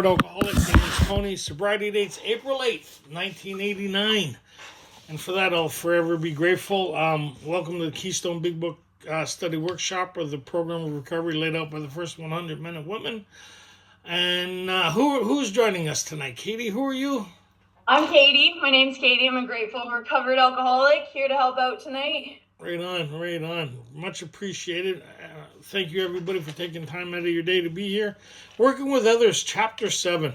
Alcoholic, name is Tony. Sobriety date's April 8th, 1989. And for that, I'll forever be grateful. Welcome to the Keystone Big Book Study Workshop, or the program of recovery laid out by the first 100 men and women. And who's joining us tonight? Katie, who are you? I'm Katie. My name's Katie. I'm a grateful recovered alcoholic here to help out tonight. Right on. Much appreciated. Thank you, everybody, for taking time out of your day to be here. Working with Others, Chapter 7.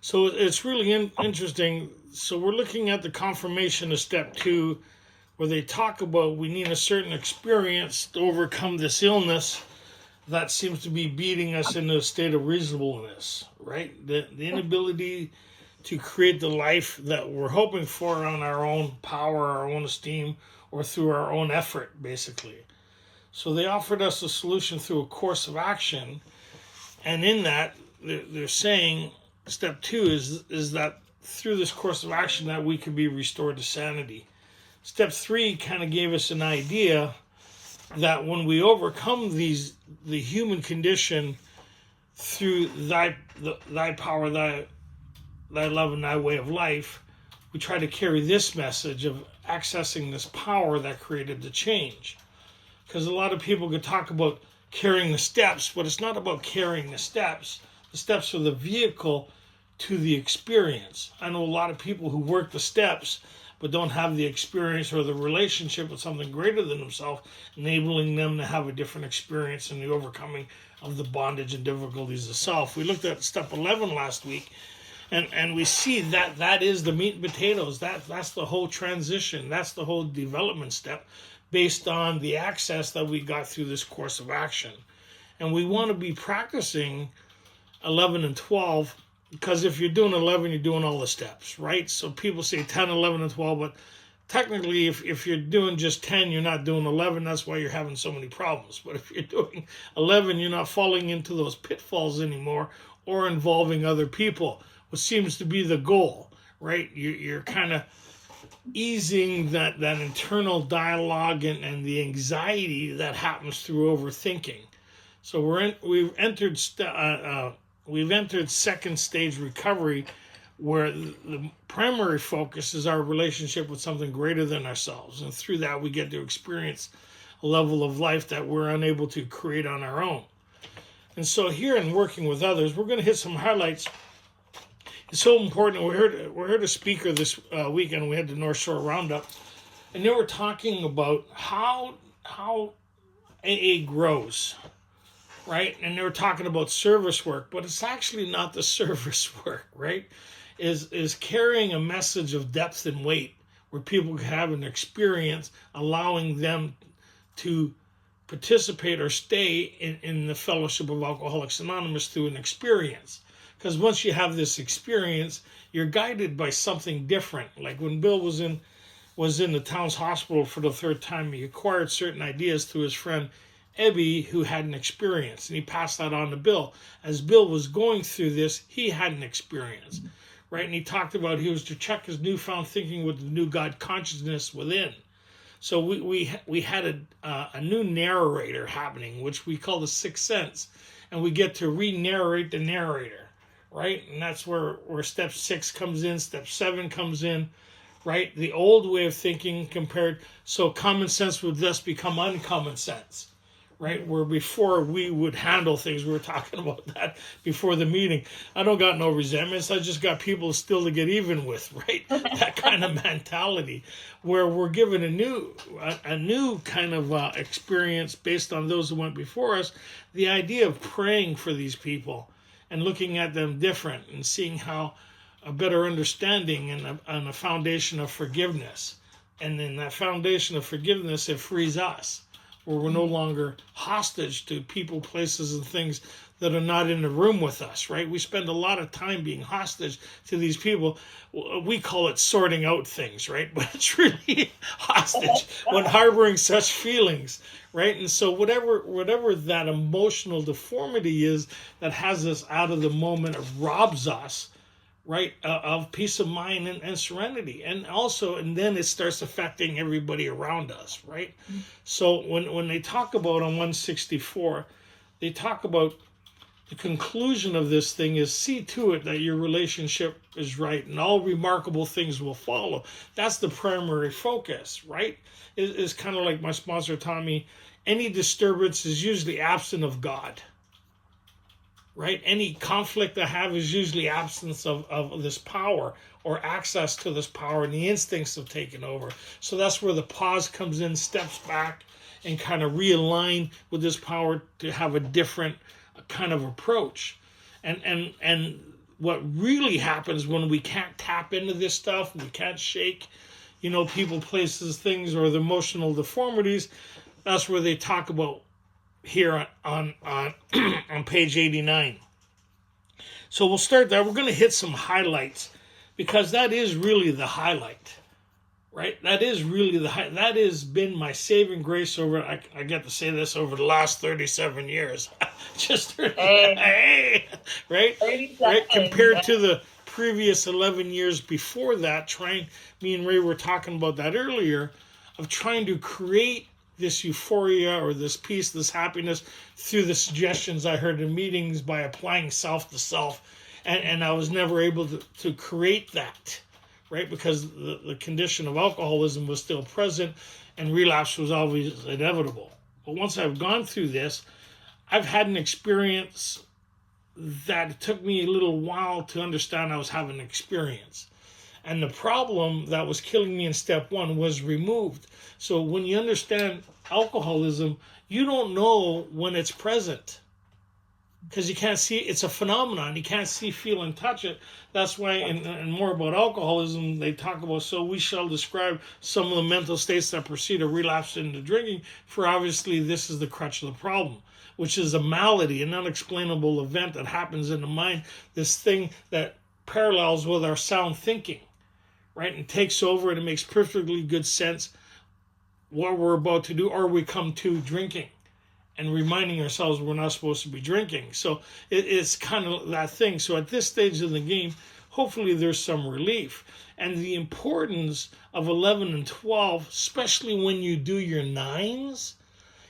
So it's really interesting. So we're looking at the confirmation of Step 2, where they talk about we need a certain experience to overcome this illness that seems to be beating us into a state of reasonableness, right? The inability to create the life that we're hoping for on our own power, our own esteem, or through our own effort, basically. So they offered us a solution through a course of action, and in that, they're saying Step 2 is that through this course of action that we can be restored to sanity. Step 3 kind of gave us an idea that when we overcome the human condition through thy power, thy love, and thy way of life, we try to carry this message of accessing this power that created the change. Because a lot of people could talk about carrying the steps, but it's not about carrying the steps. The steps are the vehicle to the experience. I know a lot of people who work the steps but don't have the experience or the relationship with something greater than themselves, enabling them to have a different experience in the overcoming of the bondage and difficulties of self. We looked at Step 11 last week, and we see that is the meat and potatoes. That's the whole transition. That's the whole development step based on the access that we got through this course of action. And we want to be practicing 11 and 12, because if you're doing 11, you're doing all the steps, right? So people say 10, 11, and 12, but technically if you're doing just 10, you're not doing 11. That's why you're having so many problems. But if you're doing 11, you're not falling into those pitfalls anymore or involving other people, which seems to be the goal, right? You're kind of easing that internal dialogue and the anxiety that happens through overthinking. So we've entered second stage recovery, where the primary focus is our relationship with something greater than ourselves, and through that we get to experience a level of life that we're unable to create on our own. And so here in Working with Others, we're going to hit some highlights. It's so important. We heard a speaker this weekend. We had the North Shore Roundup, and they were talking about how AA grows, right? And they were talking about service work, but it's actually not the service work, right? Is carrying a message of depth and weight, where people can have an experience, allowing them to participate or stay in the Fellowship of Alcoholics Anonymous through an experience. Because once you have this experience, you're guided by something different. Like when Bill was in the town's hospital for the third time, he acquired certain ideas through his friend Ebby, who had an experience, and he passed that on to Bill. As Bill was going through this, he had an experience, right? And he talked about he was to check his newfound thinking with the new God consciousness within. So we had a new narrator happening, which we call the sixth sense, and we get to re-narrate the narrator, right? And that's where Step 6 comes in, Step 7 comes in, right? The old way of thinking compared, so common sense would thus become uncommon sense, right? Where before we would handle things, we were talking about that before the meeting. I don't got no resentments. I just got people still to get even with, right? That kind of mentality, where we're given a new kind of experience based on those who went before us. The idea of praying for these people and looking at them different and seeing how a better understanding and a foundation of forgiveness. And in that foundation of forgiveness, it frees us, where we're no longer hostage to people, places, and things that are not in the room with us, right? We spend a lot of time being hostage to these people. We call it sorting out things, right? But it's really hostage when harboring such feelings, right? And so whatever that emotional deformity is that has us out of the moment, robs us, right, of peace of mind and serenity. And then it starts affecting everybody around us, right? Mm-hmm. So when they talk about on 164, they talk about the conclusion of this thing is see to it that your relationship is right and all remarkable things will follow. That's the primary focus, right? It's kind of like my sponsor taught me, any disturbance is usually absent of God, right? Any conflict I have is usually absence of this power or access to this power, and the instincts have taken over. So that's where the pause comes in, steps back, and kind of realign with this power to have a different kind of approach. And what really happens when we can't tap into this stuff, we can't shake, people, places, things, or the emotional deformities, that's where they talk about here on on page 89. So we'll start there. We're going to hit some highlights because that is really the highlight, right? That is really that has been my saving grace over, I get to say this, over the last 37 years. Just 30, hey, right? Right? Compared to the previous 11 years before that, me and Ray were talking about that earlier, of trying to create this euphoria or this peace, this happiness through the suggestions I heard in meetings by applying self to self. And I was never able to create that, right? Because the condition of alcoholism was still present and relapse was always inevitable. But once I've gone through this, I've had an experience that it took me a little while to understand I was having an experience. And the problem that was killing me in step one was removed. So when you understand alcoholism, you don't know when it's present because you can't see it. It's a phenomenon. You can't see, feel, and touch it. That's why, and more about alcoholism, they talk about, so we shall describe some of the mental states that precede a relapse into drinking, for obviously this is the crutch of the problem, which is a malady, an unexplainable event that happens in the mind, this thing that parallels with our sound thinking, right? And takes over, and it makes perfectly good sense what we're about to do, or we come to drinking and reminding ourselves we're not supposed to be drinking. So it's kind of that thing. So at this stage of the game, hopefully there's some relief. And the importance of 11 and 12, especially when you do your nines,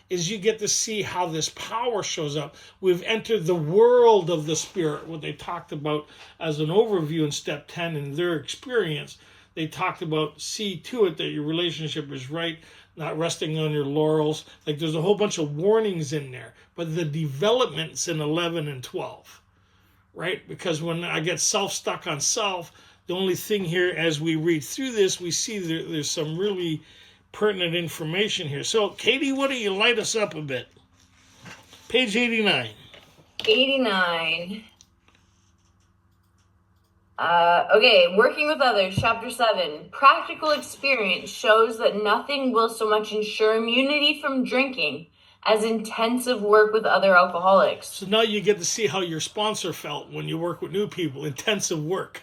is you get to see how this power shows up. We've entered the world of the spirit, what they talked about as an overview in step 10 in their experience. They talked about see to it that your relationship is right, not resting on your laurels. Like there's a whole bunch of warnings in there, but the development's in 11 and 12, right? Because when I get stuck on self, the only thing here as we read through this, we see there's some really pertinent information here. So Katie, why don't you light us up a bit? Page 89. 89. Okay, working with others, chapter 7. Practical experience shows that nothing will so much ensure immunity from drinking as intensive work with other alcoholics. So now you get to see how your sponsor felt when you work with new people. Intensive work.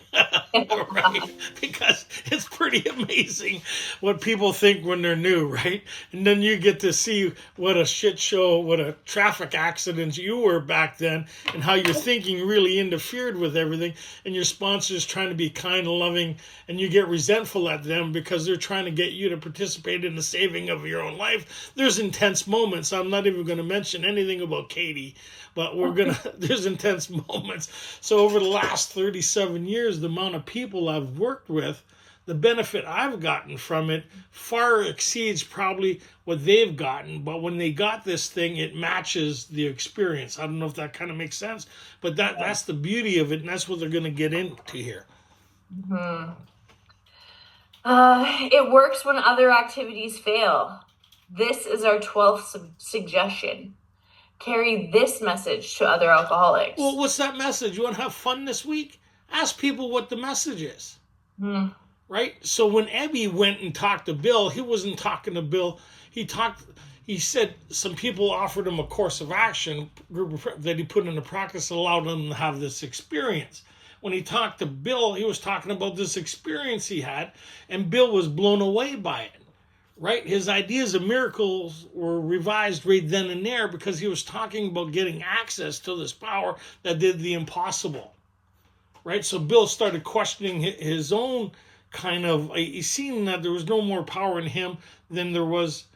Right? Because it's pretty amazing what people think when they're new, right? And then you get to see what a shit show, what a traffic accident you were back then, and how your thinking really interfered with everything. And your sponsor's trying to be kind and loving, and you get resentful at them because they're trying to get you to participate in the saving of your own life. There's intense moments. I'm not even going to mention anything about Katie, but there's intense moments. So over the last 37 years, the amount of people I've worked with, the benefit I've gotten from it far exceeds probably what they've gotten. But when they got this thing, it matches the experience. I don't know if that kind of makes sense, but that's the beauty of it, and that's what they're going to get into here. Mm-hmm. It works when other activities fail. This is our 12th suggestion. Carry this message to other alcoholics. Well, what's that message? You want to have fun this week? Ask people what the message is. Right? So when Ebby went and talked to Bill, he wasn't talking to Bill. He said some people offered him a course of action that he put into practice, allowed him to have this experience. When he talked to Bill, he was talking about this experience he had, and Bill was blown away by it. Right? His ideas of miracles were revised right then and there because he was talking about getting access to this power that did the impossible. Right? So Bill started questioning his own kind of, he's seen that there was no more power in him than there was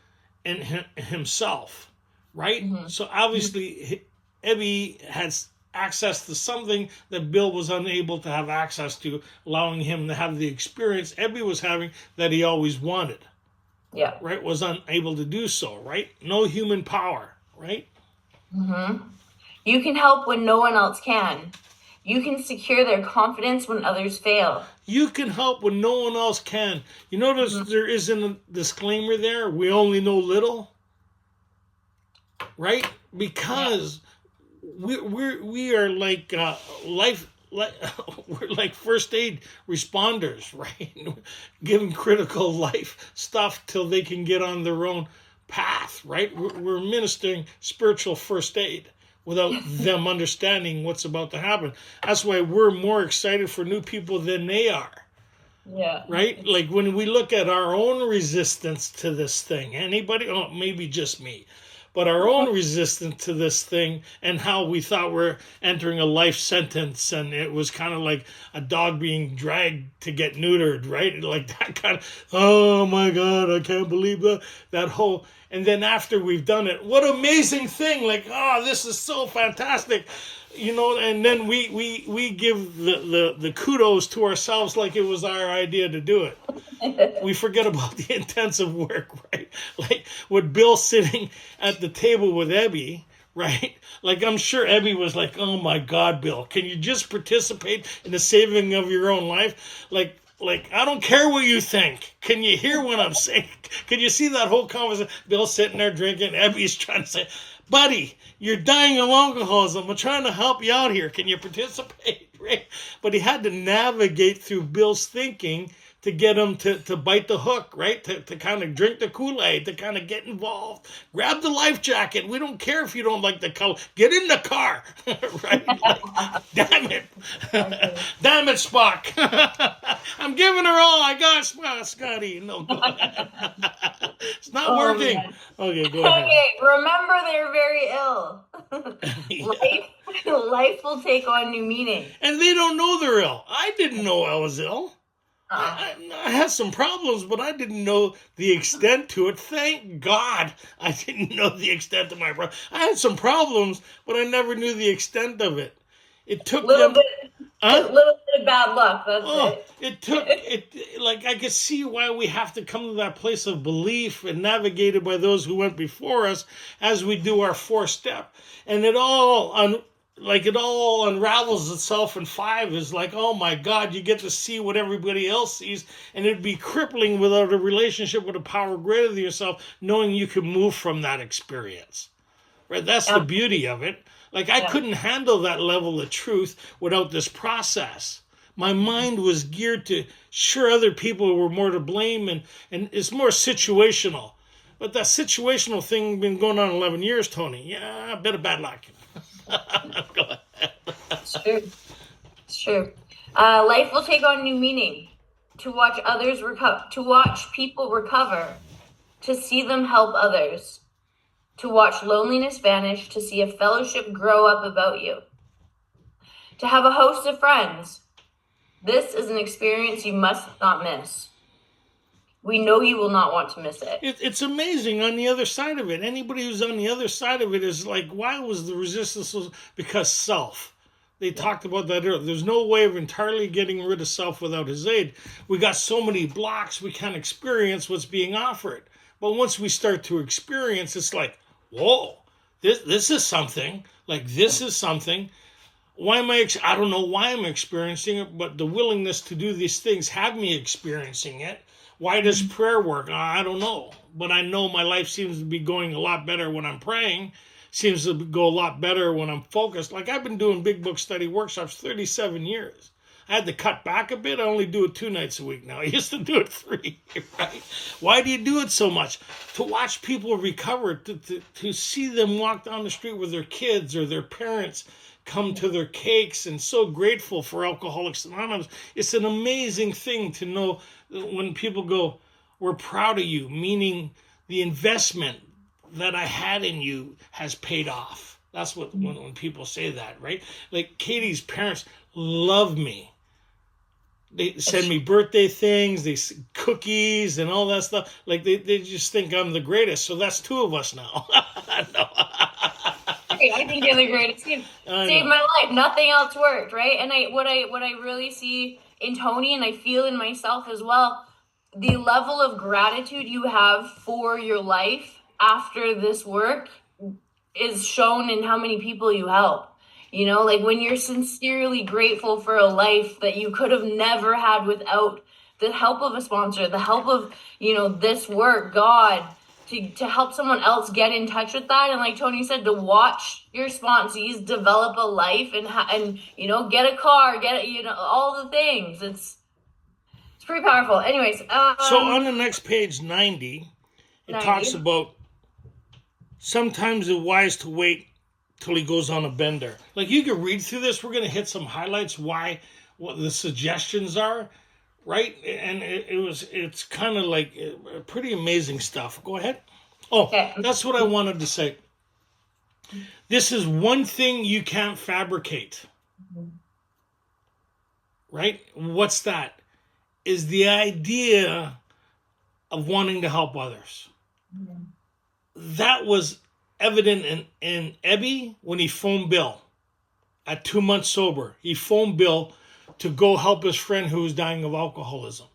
in himself. Right? Mm-hmm. So obviously, Ebby had access to something that Bill was unable to have access to, allowing him to have the experience Ebby was having that he always wanted. Yeah. Right? Was unable to do so, right? No human power, right? Mm-hmm. You can help when no one else can. You can secure their confidence when others fail. You can help when no one else can. You notice there isn't a disclaimer there. We only know little, right? Because we are like we're like first aid responders, right? Giving critical life stuff till they can get on their own path, right? We're ministering spiritual first aid without them understanding what's about to happen. That's why we're more excited for new people than they are. Yeah. Right? Like when we look at our own resistance to this thing, anybody, oh, maybe just me, but our own resistance to this thing and how we thought we're entering a life sentence, and it was kind of like a dog being dragged to get neutered, right? Like that kind of, oh my God, I can't believe that whole, and then after we've done it, what amazing thing, like, oh, this is so fantastic. You know, and then we give the kudos to ourselves like it was our idea to do it. We forget about the intensive work, right? Like with Bill sitting at the table with Ebby, right? Like I'm sure Ebby was like, oh my God, Bill, can you just participate in the saving of your own life? Like I don't care what you think. Can you hear what I'm saying? Can you see that whole conversation? Bill sitting there drinking, Ebby's trying to say, buddy, you're dying of alcoholism. I'm trying to help you out here. Can you participate? Right? But he had to navigate through Bill's thinking to get him to bite the hook, right? To kind of drink the Kool-Aid, to kind of get involved. Grab the life jacket. We don't care if you don't like the color. Get in the car, right? Like, damn it. Damn it, Spock. I'm giving her all I got, Scotty. No, go ahead. It's not working. Man. Okay, go ahead. Okay, remember they're very ill. Life will take on new meaning. And they don't know they're ill. I didn't know I was ill. I had some problems, but I didn't know the extent to it. Thank God I didn't know the extent of my problem. I had some problems, but I never knew the extent of it. It took a little bit of bad luck. That's it. Like I could see why we have to come to that place of belief and navigated by those who went before us as we do our 4-step, and it all unravels itself in 5 is like, oh my God, you get to see what everybody else sees, and it'd be crippling without a relationship with a power greater than yourself, knowing you can move from that experience. Right? That's the beauty of it. Like I couldn't handle that level of truth without this process. My mind was geared to, sure, other people were more to blame, and it's more situational. But that situational thing been going on 11 years, Tony. Yeah, a bit of bad luck. Go ahead. It's true. Life will take on new meaning. To watch others to watch people recover, to see them help others, to watch loneliness vanish, to see a fellowship grow up about you, to have a host of friends. This is an experience you must not miss. We know you will not want to miss it. It's amazing on the other side of it. Anybody who's on the other side of it is like, why was the resistance? Because self. They talked about that earlier. There's no way of entirely getting rid of self without his aid. We got so many blocks, we can't experience what's being offered. But once we start to experience, it's like, whoa, this is something. Like, this is something. Why am I don't know why I'm experiencing it, but the willingness to do these things have me experiencing it. Why does prayer work? I don't know. But I know my life seems to be going a lot better when I'm praying. Seems to go a lot better when I'm focused. Like I've been doing big book study workshops 37 years. I had to cut back a bit. I only do it 2 nights a week now. I used to do it 3, right? Why do you do it so much? To watch people recover, to see them walk down the street with their kids or their parents come to their cakes, and so grateful for Alcoholics Anonymous. It's an amazing thing to know when people go, we're proud of you, meaning the investment that I had in you has paid off. That's what when people say that, right? Like Katie's parents love me. They send me birthday things, cookies and all that stuff. Like they just think I'm the greatest. So that's 2 of us now. great. I think you're the greatest. Saved my life. Nothing else worked, right? And what I really see in Tony, and I feel in myself as well, the level of gratitude you have for your life after this work is shown in how many people you help. You know, like when you're sincerely grateful for a life that you could have never had without the help of a sponsor, the help of, this work, God, to help someone else get in touch with that. And like Tony said, to watch your sponsees develop a life and get a car, all the things. It's pretty powerful. Anyways. So on the next page, 90, it talks about sometimes it's wise to wait till he goes on a bender. Like, you can read through this. We're going to hit some highlights, what the suggestions are, right? And it's kind of like pretty amazing stuff. Go ahead. Oh, okay. That's what I wanted to say. This is one thing you can't fabricate, right? What's that? Is the idea of wanting to help others. Mm-hmm. That was evident in Ebby when he phoned Bill at 2 months sober. He phoned Bill to go help his friend who was dying of alcoholism.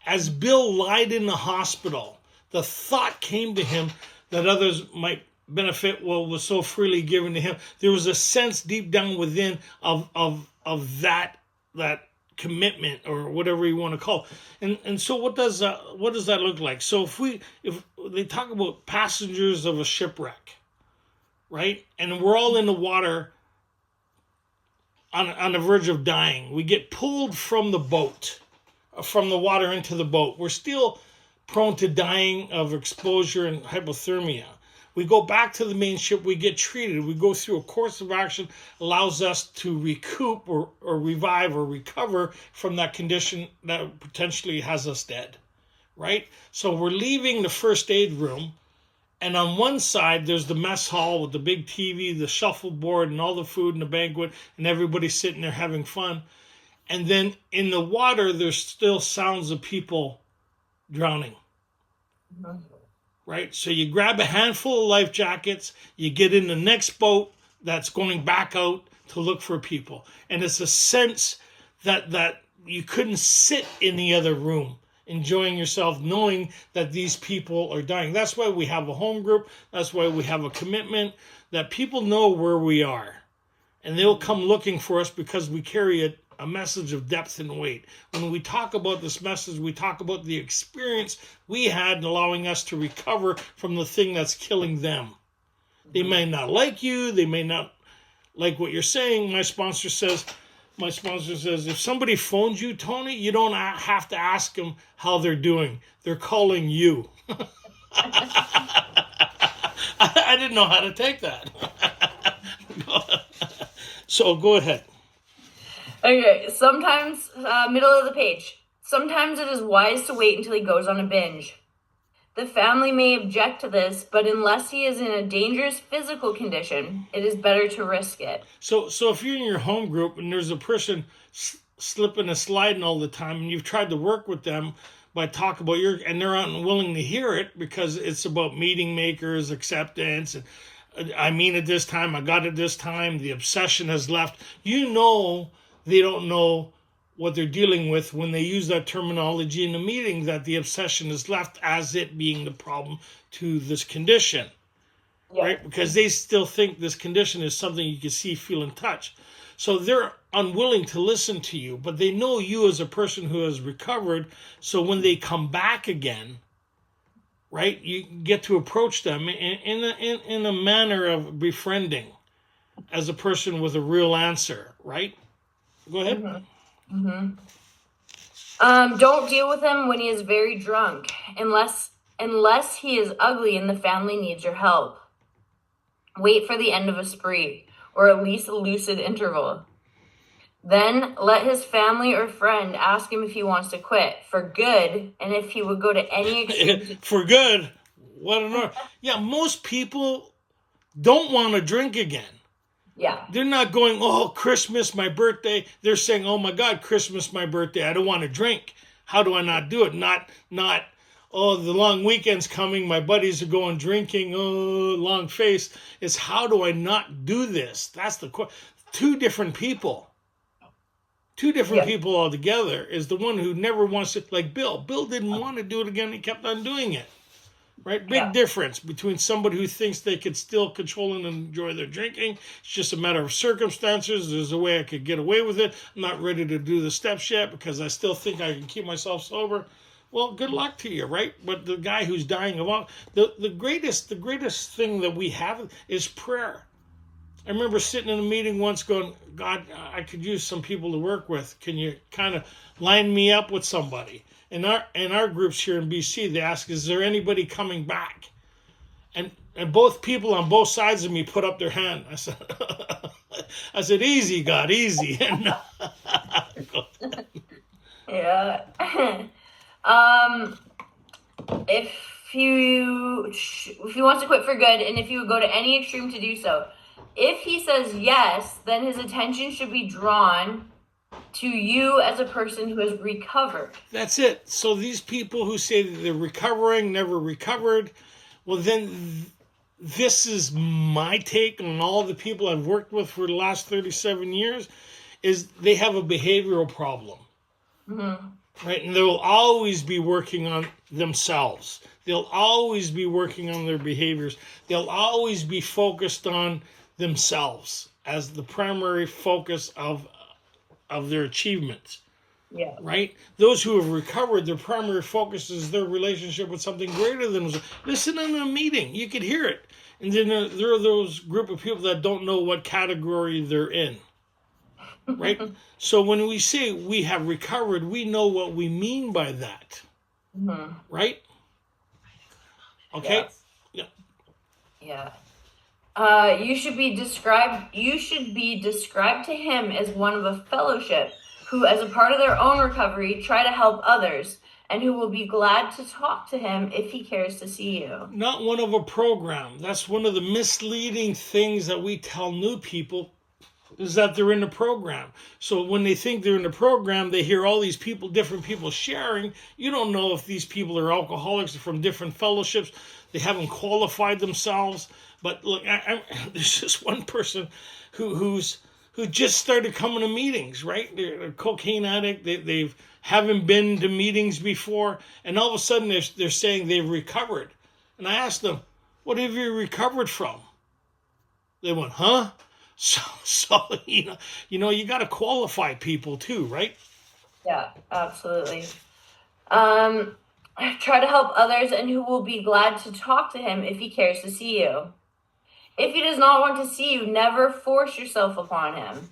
As Bill lied in the hospital, the thought came to him that others might benefit what was so freely given to him. There was a sense deep down within of that commitment, or whatever you want to call it. And so what does that look like? So if they talk about passengers of a shipwreck, right? And we're all in the water on the verge of dying. We get pulled from the boat, from the water into the boat. We're still prone to dying of exposure and hypothermia. We go back to the main ship, we get treated, we go through a course of action, allows us to recoup or revive or recover from that condition that potentially has us dead, right? So we're leaving the first aid room, and on one side there's the mess hall with the big TV, the shuffleboard, and all the food and the banquet, and everybody sitting there having fun. And then in the water, there's still sounds of people drowning. Mm-hmm. Right? So you grab a handful of life jackets, you get in the next boat that's going back out to look for people. And it's a sense that you couldn't sit in the other room enjoying yourself, knowing that these people are dying. That's why we have a home group. That's why we have a commitment, that people know where we are. And they'll come looking for us because we carry a message of depth and weight. When we talk about this message, we talk about the experience we had in allowing us to recover from the thing that's killing them. They may not like you. They may not like what you're saying. My sponsor says, if somebody phones you, Tony, you don't have to ask them how they're doing. They're calling you. I didn't know how to take that. So go ahead. Okay, sometimes, middle of the page. Sometimes it is wise to wait until he goes on a binge. The family may object to this, but unless he is in a dangerous physical condition, it is better to risk it. So if you're in your home group and there's a person slipping and sliding all the time, and you've tried to work with them by talk about and they're unwilling to hear it because it's about meeting makers, acceptance, and I mean it this time, I got it this time, the obsession has left. They don't know what they're dealing with when they use that terminology in the meeting, that the obsession is left as it being the problem to this condition, right? Because they still think this condition is something you can see, feel, and touch. So they're unwilling to listen to you, but they know you as a person who has recovered. So when they come back again, right, you get to approach them in a manner of befriending as a person with a real answer, right? Go ahead. Mm-hmm. Mm-hmm. Don't deal with him when he is very drunk, unless he is ugly and the family needs your help. Wait for the end of a spree, or at least a lucid interval. Then let his family or friend ask him if he wants to quit for good, and if he would go to any extreme. For good? What an honor. Yeah, most people don't want to drink again. Yeah. They're not going, oh, Christmas, my birthday. They're saying, oh my God, Christmas, my birthday. I don't want to drink. How do I not do it? Not, oh, the long weekend's coming, my buddies are going drinking, oh, long face. It's how do I not do this? That's the question. Two different people altogether is the one who never wants to, like Bill. Bill didn't want to do it again. He kept on doing it. Right? Big difference between somebody who thinks they could still control and enjoy their drinking. It's just a matter of circumstances. There's a way I could get away with it. I'm not ready to do the steps yet because I still think I can keep myself sober. Well, good luck to you, right? But the guy who's dying of the greatest thing that we have is prayer. I remember sitting in a meeting once going, God, I could use some people to work with. Can you kind of line me up with somebody? In our groups here in BC, they ask, is there anybody coming back? And both people on both sides of me put up their hand. I said, easy, God, easy. Yeah. If he wants to quit for good, and if you would go to any extreme to do so, if he says yes, then his attention should be drawn to you as a person who has recovered. That's it. So these people who say that they're recovering, never recovered, well then this is my take on all the people I've worked with for the last 37 years, is they have a behavioral problem. Mm-hmm. Right? And they'll always be working on themselves. They'll always be working on their behaviors. They'll always be focused on themselves as the primary focus of their achievements. Yeah. Right? Those who have recovered, their primary focus is their relationship with something greater than themselves. Listen in a meeting, you could hear it. And then there are those group of people that don't know what category they're in. Right? So when we say we have recovered, we know what we mean by that. Mm-hmm. Right? Okay? Yes. Yeah. You should be described to him as one of a fellowship who, as a part of their own recovery, try to help others, and who will be glad to talk to him if he cares to see you. Not one of a program. That's one of the misleading things that we tell new people, is that they're in the program. So when they think they're in the program, they hear all these people, different people sharing. You don't know if these people are alcoholics from different fellowships. They haven't qualified themselves. But look, there's just one person who just started coming to meetings, right? They're a cocaine addict. They haven't been to meetings before. And all of a sudden they're saying they've recovered. And I asked them, what have you recovered from? They went, huh? So you got to qualify people too, right? Yeah, absolutely. Try to help others, and who will be glad to talk to him if he cares to see you. If he does not want to see you, never force yourself upon him.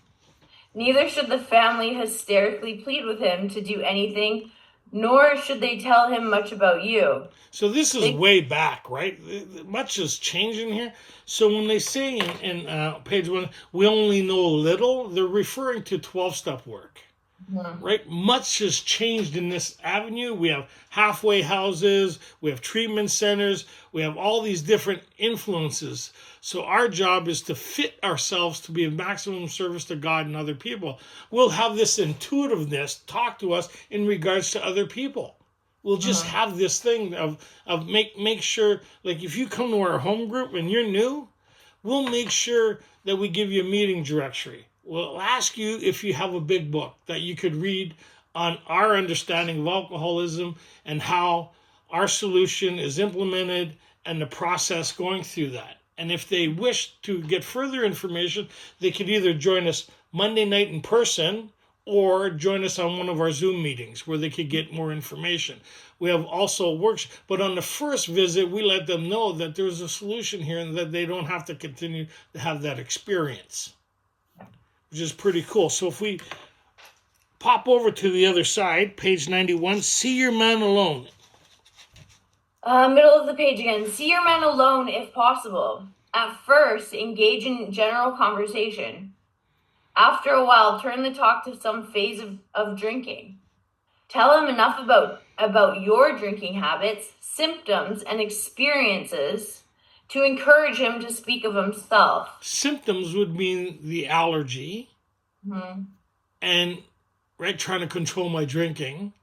Neither should the family hysterically plead with him to do anything, nor should they tell him much about you. So this is way back, right? Much has changed in here. So when they say in page 1, we only know a little, they're referring to 12-step work. Mm-hmm. Right? Much has changed in this avenue. We have halfway houses, we have treatment centers, we have all these different influences. So our job is to fit ourselves to be of maximum service to God and other people. We'll have this intuitiveness talk to us in regards to other people. We'll just have this thing of make sure, like if you come to our home group and you're new, we'll make sure that we give you a meeting directory. We'll ask you if you have a big book that you could read on our understanding of alcoholism and how our solution is implemented and the process going through that. And if they wish to get further information, they could either join us Monday night in person or join us on one of our Zoom meetings where they could get more information. We have also works, but on the first visit, we let them know that there's a solution here and that they don't have to continue to have that experience, which is pretty cool. So if we pop over to the other side, page 91, see your man alone. Middle of the page again. See your man alone if possible. At first, engage in general conversation. After a while, turn the talk to some phase of drinking. Tell him enough about your drinking habits, symptoms, and experiences to encourage him to speak of himself. Symptoms would mean the allergy and trying to control my drinking.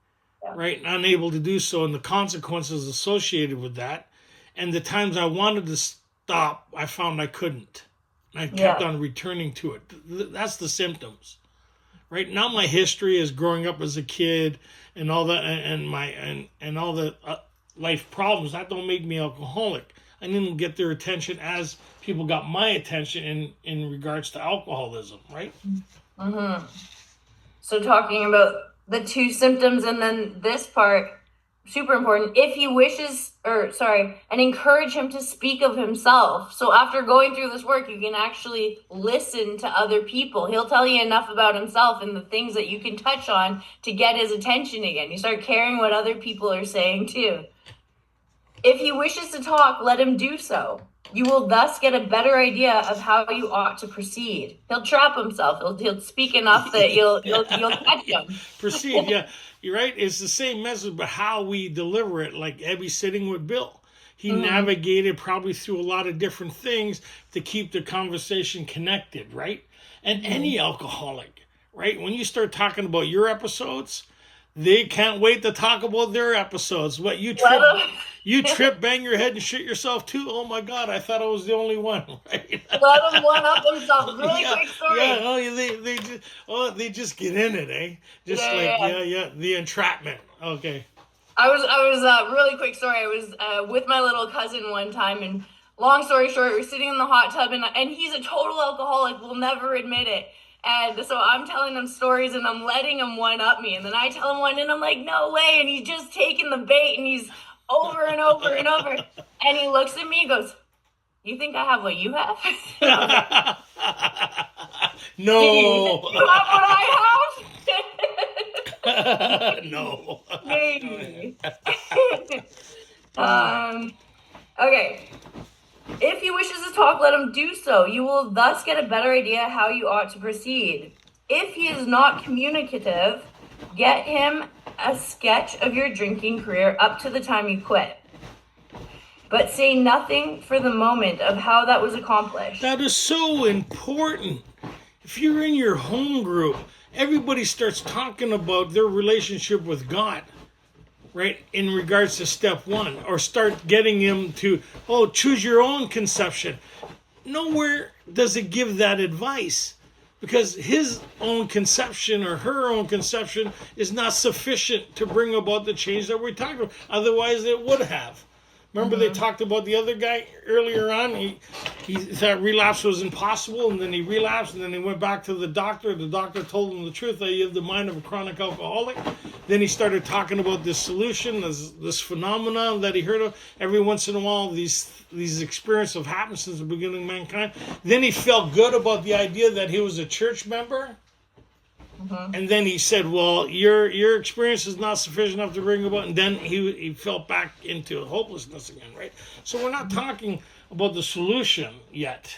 Yeah. right? And unable to do so, and the consequences associated with that. And the times I wanted to stop, I found I couldn't. And I kept on returning to it. That's the symptoms. Right now, my history is growing up as a kid and all that, and all the life problems. That don't make me alcoholic. I didn't get their attention as people got my attention in regards to alcoholism. Right. Mm-hmm. So talking about the two symptoms, and then this part, super important. If he wishes, and encourage him to speak of himself. So after going through this work, you can actually listen to other people. He'll tell you enough about himself and the things that you can touch on to get his attention again. You start caring what other people are saying too. If he wishes to talk, let him do so. You will thus get a better idea of how you ought to proceed. He'll trap himself. He'll speak enough that you'll catch him. Proceed, yeah. You're right. It's the same message, but how we deliver it, like Ebby sitting with Bill. He navigated probably through a lot of different things to keep the conversation connected, right? And any alcoholic, right? When you start talking about your episodes, they can't wait to talk about their episodes. What you trip, bang your head, and shit yourself too. Oh my God! I thought I was the only one. Right? Let them one up themselves. Really quick story. Yeah. They just get in it, eh? The entrapment. Okay. I was really quick story. I was with my little cousin one time, and long story short, we're sitting in the hot tub, and he's a total alcoholic. Will never admit it. And so I'm telling him stories, and I'm letting him one-up me. And then I tell him one, and I'm like, no way. And he's just taking the bait, and he's over and over and over. And he looks at me and goes, you think I have what you have? No. You have what I have? No. Maybe. Okay. If he wishes to talk, let him do so. You will thus get a better idea how you ought to proceed. If he is not communicative, get him a sketch of your drinking career up to the time you quit. But say nothing for the moment of how that was accomplished. That is so important. If you're in your home group, everybody starts talking about their relationship with God. Right, in regards to step one, or start getting him to, choose your own conception. Nowhere does it give that advice, because his own conception or her own conception is not sufficient to bring about the change that we're talking about. Otherwise, it would have. Remember, they talked about the other guy earlier on. He thought relapse was impossible, and then he relapsed, and then he went back to the doctor. The doctor told him the truth, that you have the mind of a chronic alcoholic. Then he started talking about this solution, this phenomenon that he heard of. Every once in a while, these experiences have happened since the beginning of mankind. Then he felt good about the idea that he was a church member. And then he said, well, your experience is not sufficient enough to bring about, and then he fell back into hopelessness again, right? So we're not talking about the solution yet,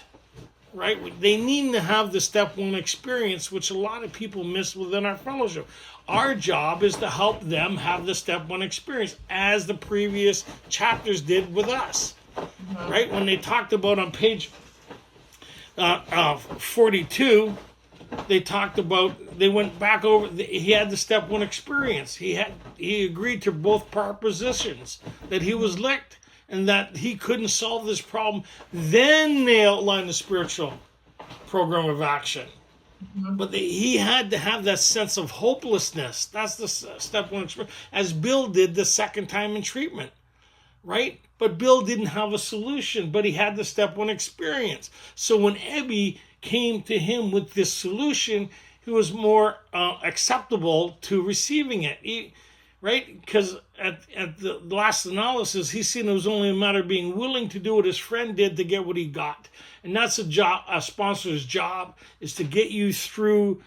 right? They need to have the step one experience, which a lot of people miss within our fellowship. Our job is to help them have the step one experience, as the previous chapters did with us, right? When they talked about on page 42, they talked about, they went back over, he had the step one experience. He agreed to both propositions, that he was licked and that he couldn't solve this problem. Then they outlined the spiritual program of action. But he had to have that sense of hopelessness. That's the step one experience, as Bill did the second time in treatment, right? But Bill didn't have a solution, but he had the step one experience. So when Ebby came to him with this solution, he was more acceptable to receiving it, right? Because at the last analysis, he seen it was only a matter of being willing to do what his friend did to get what he got. And that's a sponsor's job, is to get you through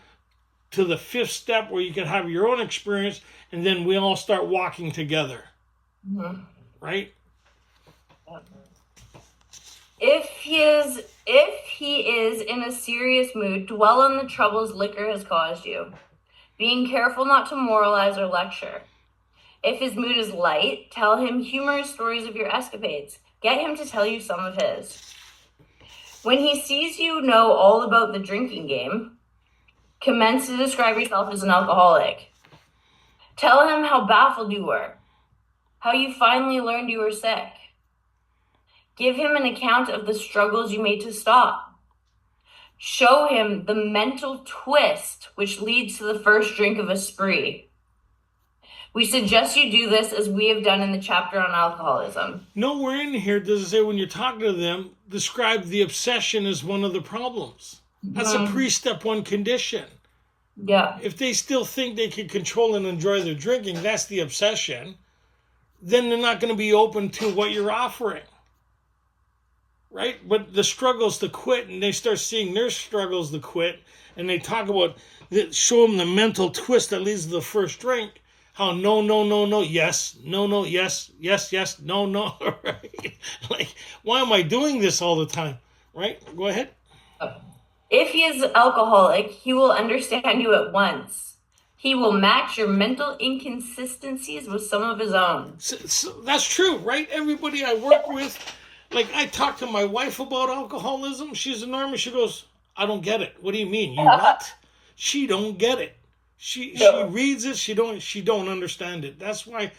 to the fifth step where you can have your own experience, and then we all start walking together, right? If he is in a serious mood, dwell on the troubles liquor has caused you, being careful not to moralize or lecture. If his mood is light, tell him humorous stories of your escapades. Get him to tell you some of his. When he sees you know all about the drinking game, commence to describe yourself as an alcoholic. Tell him how baffled you were, how you finally learned you were sick. Give him an account of the struggles you made to stop. Show him the mental twist which leads to the first drink of a spree. We suggest you do this as we have done in the chapter on alcoholism. Nowhere in here does it say when you're talking to them, describe the obsession as one of the problems. That's a pre-step one condition. Yeah. If they still think they can control and enjoy their drinking, that's the obsession, then they're not going to be open to what you're offering. Right? But the struggles to quit, and they start seeing their struggles to quit, and they talk about, show them the mental twist that leads to the first drink. How no, yes, no, yes, no, right? Like, why am I doing this all the time? Right? Go ahead. If he is alcoholic, he will understand you at once. He will match your mental inconsistencies with some of his own. So that's true, right? Everybody I work with, like I talk to my wife about alcoholism. She's enormous. She goes, I don't get it. What do you mean? You what? She don't get it. She reads it. She don't understand it. That's why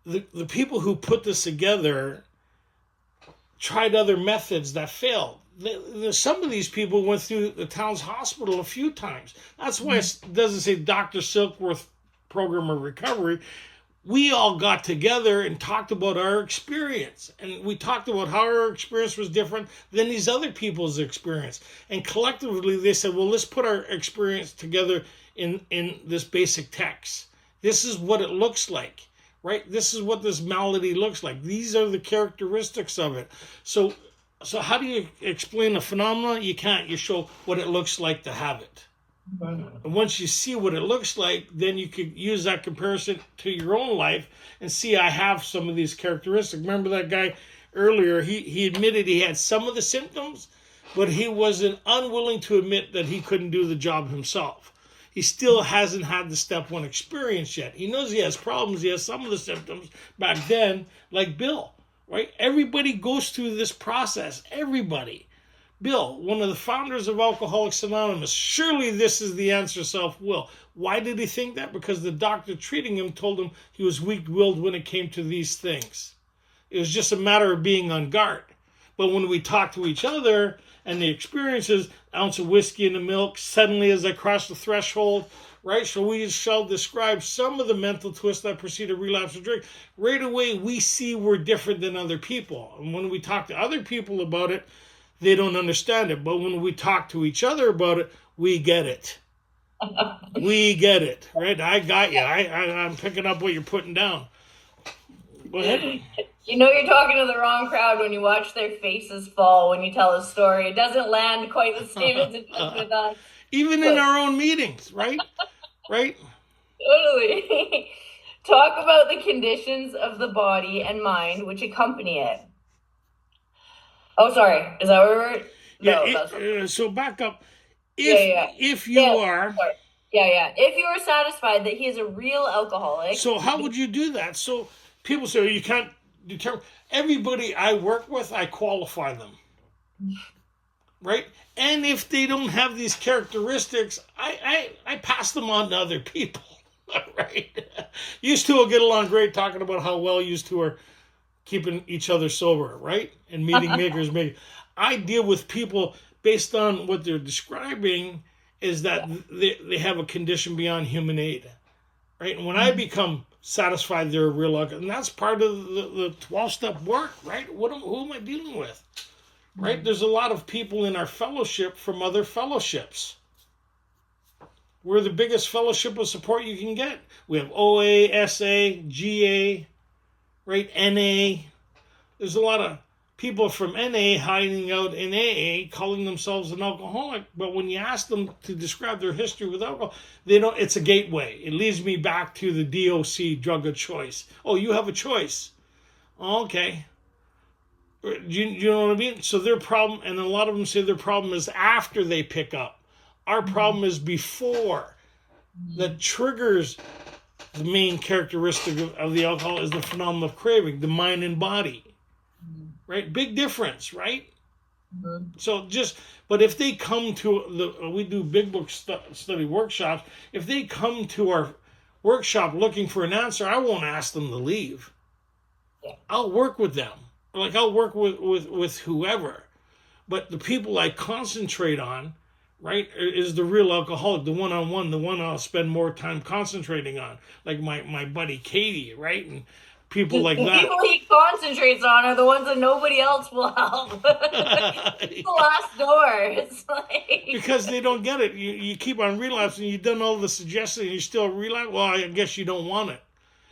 the people who put this together tried other methods that failed. Some of these people went through the town's hospital a few times. That's why it doesn't say Dr. Silkworth Program of Recovery. We all got together and talked about our experience. And we talked about how our experience was different than these other people's experience. And collectively, they said, well, let's put our experience together in this basic text. This is what it looks like, right? This is what this malady looks like. These are the characteristics of it. So how do you explain a phenomenon? You can't. You show what it looks like to have it. And once you see what it looks like, then you could use that comparison to your own life and see, I have some of these characteristics. Remember that guy earlier, he admitted he had some of the symptoms, but he wasn't unwilling to admit that he couldn't do the job himself. He still hasn't had the step one experience yet. He knows he has problems. He has some of the symptoms back then, like Bill, right? Everybody goes through this process. Everybody. Bill, one of the founders of Alcoholics Anonymous, surely this is the answer, self-will. Why did he think that? Because the doctor treating him told him he was weak-willed when it came to these things. It was just a matter of being on guard. But when we talk to each other and the experiences, ounce of whiskey in the milk, suddenly as I cross the threshold, right? So we shall describe some of the mental twists that precede a relapse of drink. Right away, we see we're different than other people. And when we talk to other people about it, they don't understand it. But when we talk to each other about it, we get it. We get it, right? I got you. I'm picking up what you're putting down. Go ahead. You know you're talking to the wrong crowd when you watch their faces fall when you tell a story. It doesn't land quite the same as it does with us. Even in our own meetings, right? Right? Totally. Talk about the conditions of the body and mind which accompany it. Oh, sorry. Is that where we're... No, so back up. If you are... Sorry. Yeah. If you are satisfied that he is a real alcoholic... So how would you do that? So people say, you can't determine... Everybody I work with, I qualify them. Right? And if they don't have these characteristics, I pass them on to other people. Right? You two will get along great talking about how well you two are keeping each other sober, right? And meeting makers make. I deal with people based on what they're describing is that they have a condition beyond human aid, right? And when I become satisfied they're a real alcoholic, and that's part of the 12-step work, right? Who am I dealing with, right? There's a lot of people in our fellowship from other fellowships. We're the biggest fellowship of support you can get. We have OA, SA, GA, right? NA. There's a lot of people from NA hiding out in AA calling themselves an alcoholic, but when you ask them to describe their history with alcohol, they don't. It's a gateway. It leads me back to the DOC, drug of choice. Oh, you have a choice. Oh, okay. Do you know what I mean? So their problem, and a lot of them say their problem is after they pick up. Our problem is before. That triggers the main characteristic of the alcohol is the phenomenon of craving, the mind and body. Right? Big difference, right? So but if they come to we do big book study workshops, if they come to workshop looking for an answer, I won't ask them to leave. Yeah. I'll work with them. Like I'll work with whoever. But the people I concentrate on, right, is the real alcoholic, the one-on-one, the one I'll spend more time concentrating on. Like my buddy Katie, right? And people like that. People he concentrates on are the ones that nobody else will help. The last door. It's like... Because they don't get it. You keep on relapsing. You've done all the suggestions. You still relapse. Well, I guess you don't want it.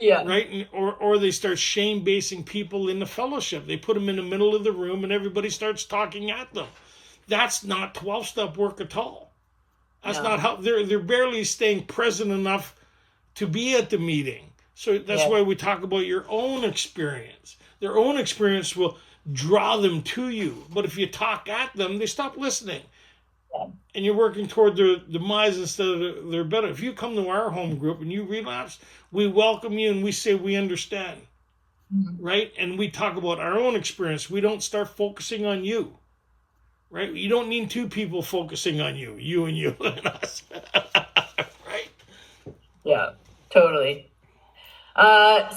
Yeah. Right? And, or they start shame-basing people in the fellowship. They put them in the middle of the room and everybody starts talking at them. That's not 12-step work at all. That's not how... They're barely staying present enough to be at the meeting. So that's why we talk about your own experience. Their own experience will draw them to you. But if you talk at them, they stop listening. Yeah. And you're working toward their demise instead of their better. If you come to our home group and you relapse, we welcome you and we say we understand. Mm-hmm. Right? And we talk about our own experience. We don't start focusing on you. Right? You don't need two people focusing on you. You and you and us. Right? Yeah, totally.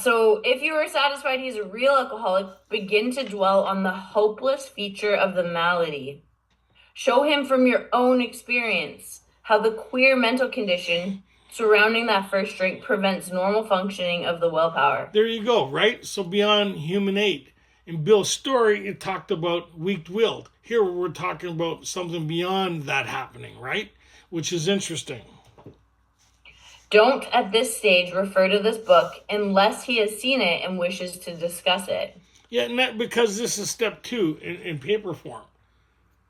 So if you are satisfied he's a real alcoholic, begin to dwell on the hopeless feature of the malady. Show him from your own experience how the queer mental condition surrounding that first drink prevents normal functioning of the willpower. There you go, right? So beyond human aid. In Bill's story, it talked about weak-willed. Here we're talking about something beyond that happening, right? Which is interesting. Don't, at this stage, refer to this book unless he has seen it and wishes to discuss it. Yeah, and that because this is step 2 in paper form.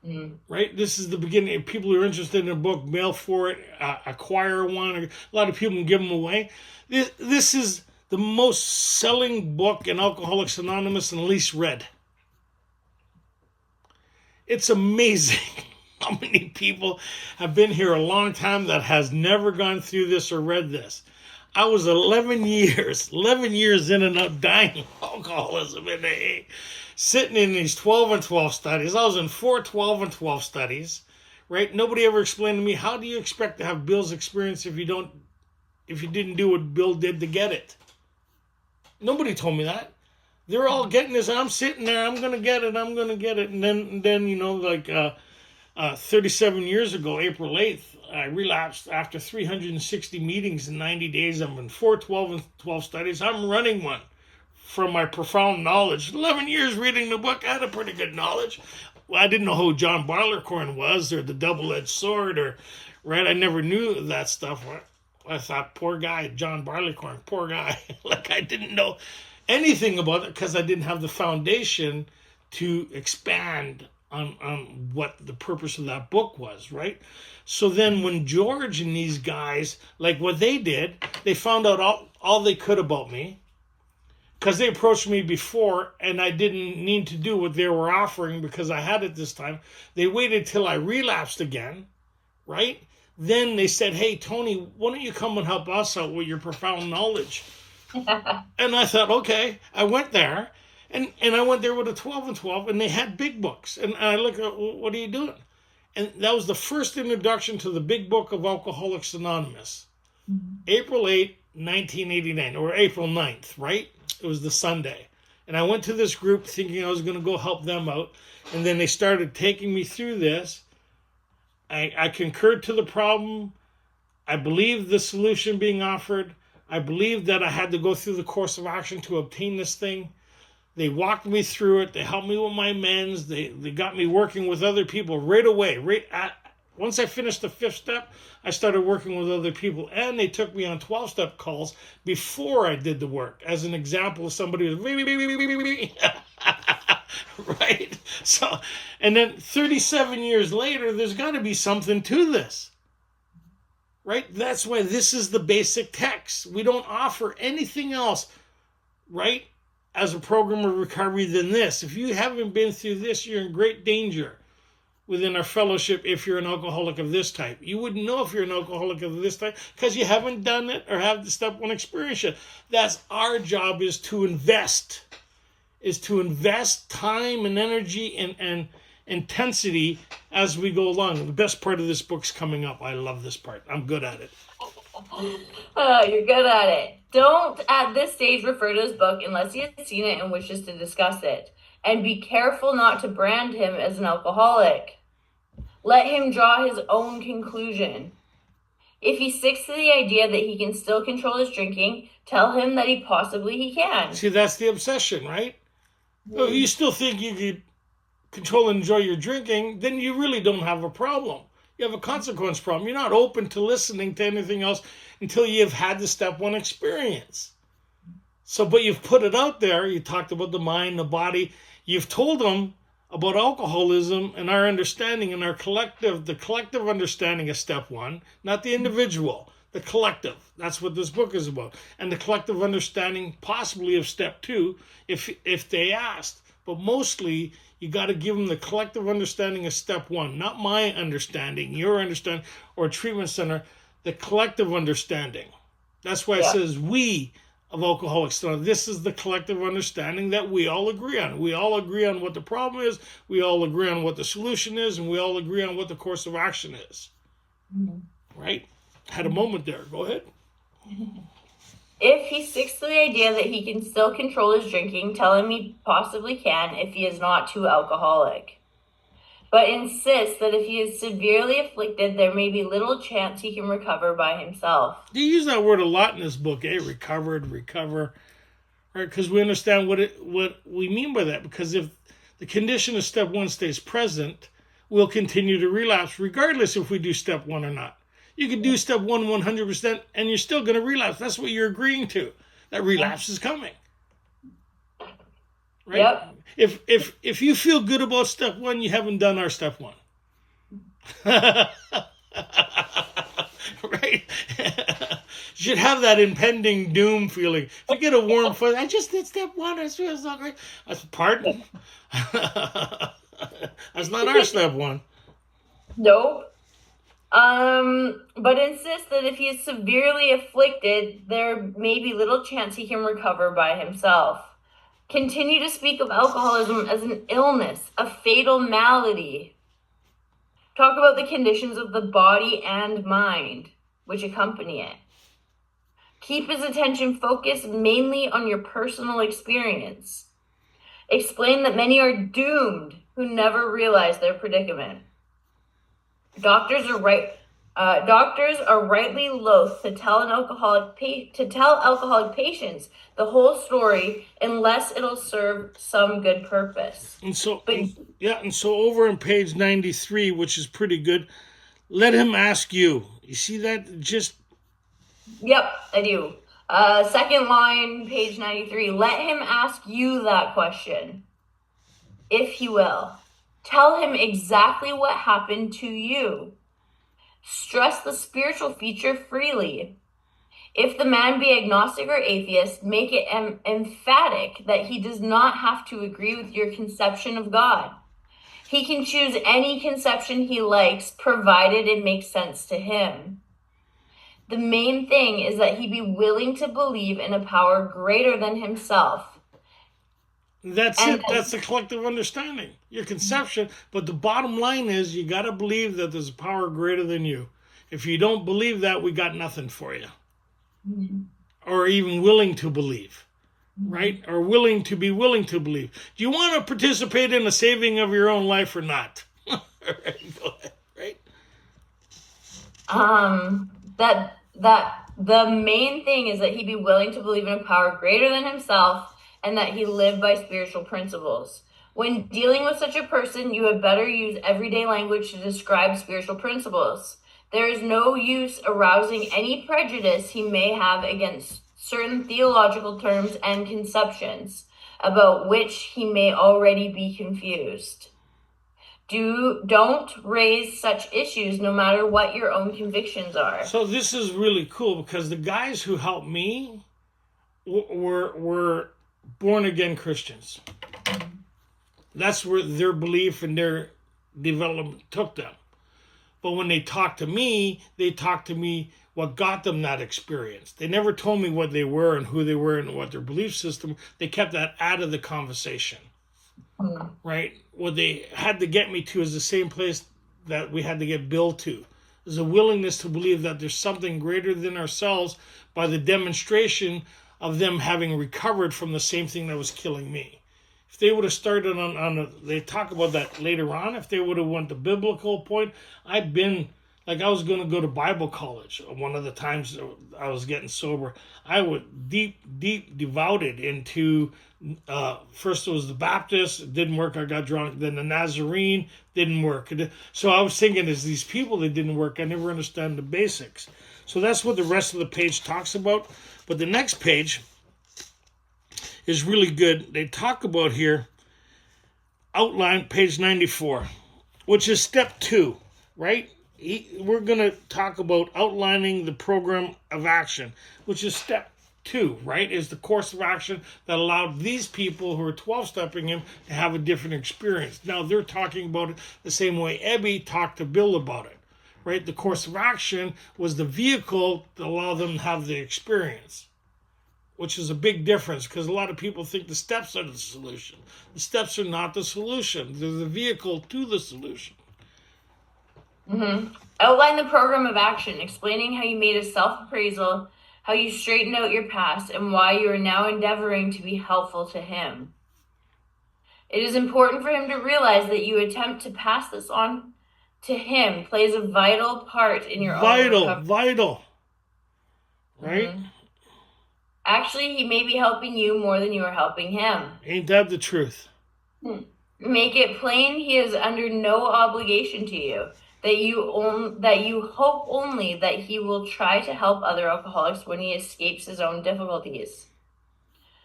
Mm-hmm. Right? This is the beginning. If people are interested in a book, mail for it, acquire one. A lot of people give them away. This is the most selling book in Alcoholics Anonymous and least read. It's amazing how many people have been here a long time that has never gone through this or read this. I was 11 years in and out dying of alcoholism in AA, sitting in these 12 and 12 studies. I was in 4 12 and 12 studies, right? Nobody ever explained to me, how do you expect to have Bill's experience if you didn't do what Bill did to get it? Nobody told me that. They're all getting this. I'm sitting there. I'm going to get it. And then 37 years ago, April 8th, I relapsed after 360 meetings in 90 days. I'm in 4 12 and 12 studies. I'm running one from my profound knowledge. 11 years reading the book. I had a pretty good knowledge. Well, I didn't know who John Barleycorn was or the double-edged sword right? I never knew that stuff. I thought, poor guy, John Barleycorn, poor guy. Like I didn't know anything about it because I didn't have the foundation to expand on what the purpose of that book was, right? So then when George and these guys, like what they did, they found out all they could about me because they approached me before and I didn't need to do what they were offering because I had it this time. They waited till I relapsed again, right? Then they said, hey, Tony, why don't you come and help us out with your profound knowledge? And I thought, okay. I went there, and I went there with a 12 and 12, and they had big books. And I looked at, what are you doing? And that was the first introduction to the big book of Alcoholics Anonymous. Mm-hmm. April 8, 1989, or April 9th, right? It was the Sunday. And I went to this group thinking I was going to go help them out. And then they started taking me through this. I concurred to the problem. I believed the solution being offered. I believed that I had to go through the course of action to obtain this thing. They walked me through it. They helped me with my amends. They got me working with other people right away. Once I finished the 5th step, I started working with other people. And they took me on 12-step calls before I did the work. As an example of somebody who's right? So, and then 37 years later, there's got to be something to this. Right? That's why this is the basic text. We don't offer anything else, right, as a program of recovery than this. If you haven't been through this, you're in great danger within our fellowship if you're an alcoholic of this type. You wouldn't know if you're an alcoholic of this type because you haven't done it or have the step 1 experience yet. That's our job, is to invest time and energy and intensity as we go along. The best part of this book's coming up. I love this part. I'm good at it. You're good at it. Don't at this stage refer to his book unless he has seen it and wishes to discuss it. And be careful not to brand him as an alcoholic. Let him draw his own conclusion. If he sticks to the idea that he can still control his drinking, tell him that he can. See, that's the obsession, right? Well, you still think you could control and enjoy your drinking, then you really don't have a problem. You have a consequence problem. You're not open to listening to anything else until you've had the step one experience. So, but you've put it out there. You talked about the mind, the body. You've told them about alcoholism and our understanding and the collective understanding of step one, not the individual, the collective. That's what this book is about. And the collective understanding possibly of step two, if they asked. But mostly, you got to give them the collective understanding of step one, not my understanding, your understanding, or treatment center, the collective understanding. That's why it says we of Alcoholics Anonymous. This is the collective understanding that we all agree on. We all agree on what the problem is, we all agree on what the solution is, and we all agree on what the course of action is. Mm-hmm. Right? Had a moment there. Go ahead. If he sticks to the idea that he can still control his drinking, tell him he possibly can if he is not too alcoholic. But insist that if he is severely afflicted, there may be little chance he can recover by himself. You use that word a lot in this book, recover, right? Because we understand what we mean by that. Because if the condition of step one stays present, we'll continue to relapse regardless if we do step one or not. You can do step one 100% and you're still going to relapse. That's what you're agreeing to. That relapse is coming. Right? Yep. If you feel good about step one, you haven't done our step one. Right? You should have that impending doom feeling. If you get a warm foot, I just did step one, I feel so great. Pardon? That's not our step one. Nope. But insist that if he is severely afflicted, there may be little chance he can recover by himself. Continue to speak of alcoholism as an illness, a fatal malady. Talk about the conditions of the body and mind which accompany it. Keep his attention focused mainly on your personal experience. Explain that many are doomed who never realize their predicament. Doctors are rightly loath to tell alcoholic patients the whole story unless it'll serve some good purpose. And so over on page 93, which is pretty good, let him ask you. You see that? Yep, I do. Second line, page 93. Let him ask you that question, if he will. Tell him exactly what happened to you. Stress the spiritual feature freely. If the man be agnostic or atheist, make it emphatic that he does not have to agree with your conception of God. He can choose any conception he likes, provided it makes sense to him. The main thing is that he be willing to believe in a power greater than himself. That's it. That's the collective understanding. Your conception. But the bottom line is you got to believe that there's a power greater than you. If you don't believe that, we got nothing for you. Mm-hmm. Or even willing to believe. Right? Or willing to believe. Do you want to participate in the saving of your own life or not? Right, go ahead. Right? That the main thing is that he be willing to believe in a power greater than himself, and that he live by spiritual principles. When dealing with such a person, you had better use everyday language to describe spiritual principles. There is no use arousing any prejudice he may have against certain theological terms and conceptions, about which he may already be confused. Don't raise such issues no matter what your own convictions are. So this is really cool, because the guys who helped me were born-again Christians. That's where their belief and their development took them. But when they talked to me what got them that experience. They never told me what they were and who they were and what their belief system. They kept that out of the conversation. Right? What they had to get me to is the same place that we had to get Bill to. There's a willingness to believe that there's something greater than ourselves by the demonstration of them having recovered from the same thing that was killing me. If they would have started they talk about that later on, if they would have went to biblical point, I was going to go to Bible college. One of the times I was getting sober, I was deep devoted into, first it was the Baptist, it didn't work, I got drunk. Then the Nazarene, didn't work. So I was thinking, as these people that didn't work, I never understand the basics. So that's what the rest of the page talks about. But the next page is really good. They talk about here, outline, page 94, which is step 2, right? We're going to talk about outlining the program of action, which is step 2, right? Is the course of action that allowed these people who are 12-stepping him to have a different experience. Now, they're talking about it the same way Ebby talked to Bill about it, right? The course of action was the vehicle to allow them to have the experience, which is a big difference because a lot of people think the steps are the solution. The steps are not the solution. They're the vehicle to the solution. Mm-hmm. Outline the program of action, explaining how you made a self-appraisal, how you straightened out your past, and why you are now endeavoring to be helpful to him. It is important for him to realize that you attempt to pass this on to him plays a vital part in your own recovery. Vital. Right? Mm-hmm. Actually, he may be helping you more than you are helping him. Ain't that the truth? Make it plain he is under no obligation to you, that you hope only that he will try to help other alcoholics when he escapes his own difficulties.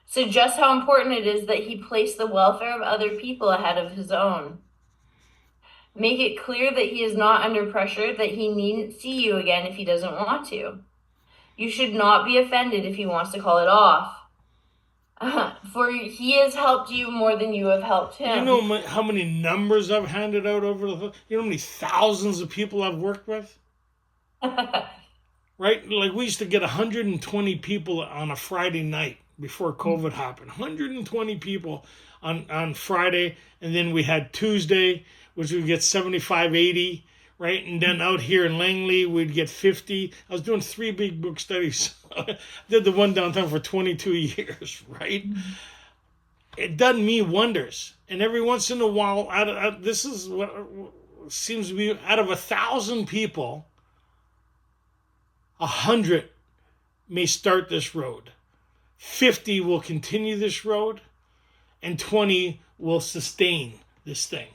Suggest how important it is that he place the welfare of other people ahead of his own. Make it clear that he is not under pressure, that he needn't see you again if he doesn't want to. You should not be offended if he wants to call it off. For he has helped you more than you have helped him. You know how many numbers I've handed out over the... You know how many thousands of people I've worked with? Right? Like, we used to get 120 people on a Friday night before COVID happened. 120 people on Friday. And then we had Tuesday, which we get 75, 80. Right? And then out here in Langley, we'd get 50. I was doing 3 big book studies. Did the one downtown for 22 years, right? It done me wonders. And every once in a while, this is what seems to be, out of 1,000 people, 100 may start this road. 50 will continue this road, and 20 will sustain this thing.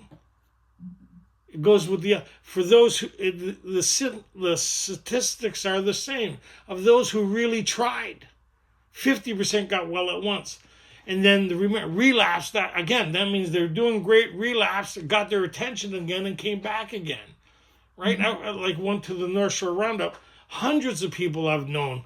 It goes with for those who, the statistics are the same. Of those who really tried, 50% got well at once. And then the relapse, that means they're doing great, relapse, got their attention again and came back again. Right? Mm-hmm. I went to the North Shore Roundup. Hundreds of people I've known